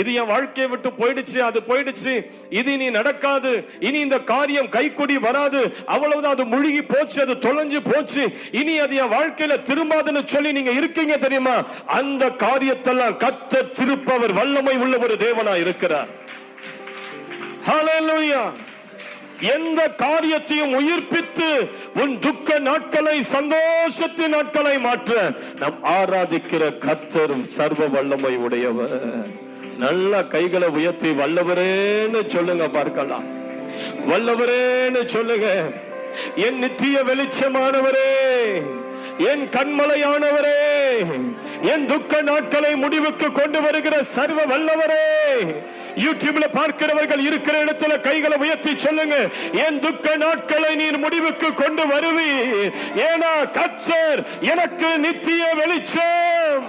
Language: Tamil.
இது என் வாழ்க்கையை விட்டு போயிடுச்சு, அது போயிடுச்சு, இது இனி நடக்காது, இனி இந்த காரியம் கைக்குடி வராது, அவ்வளவுதான், அது முழுகி போச்சு, அது தொலைஞ்சு போச்சு, இனி அது என் வாழ்க்கையில திரும்பாதுன்னு சொல்லி நீங்க இருக்கீங்க தெரியுமா? அந்த காரியத்தெல்லாம் கர்த்தர் திருப்பவர் வல்லமை உள்ள ஒரு தேவனா இருக்கிறார். ஹல்லேலூயா. எந்த காரியத்தையும் உயிர்ப்பித்து உன் துக்க நாட்களை சந்தோஷத்தின் நாட்களை மாற்ற நாம் ஆராதிக்கிற கர்த்தர் சர்வ வல்லமை உடையவர். நல்ல கைகளை உயர்த்தி வல்லவரேன்னு சொல்லுங்க பார்க்கலாம். வல்லவரேன்னு சொல்லுங்க. என் நித்திய வெளிச்சமானவரே, என் கண்மலையானவரே, என் துக்க நாட்களை முடிவுக்கு கொண்டு வருகிற சர்வ வல்லவரே. யூடியூப்ல பார்க்கிறவர்கள் இருக்கிற இடத்துல கைகளை உயர்த்தி சொல்லுங்க, என் துக்க நாட்களை நீர் முடிவுக்கு கொண்டு வருவீர், ஏனா கர்த்தர் எனக்கு நித்திய வெளிச்சம்.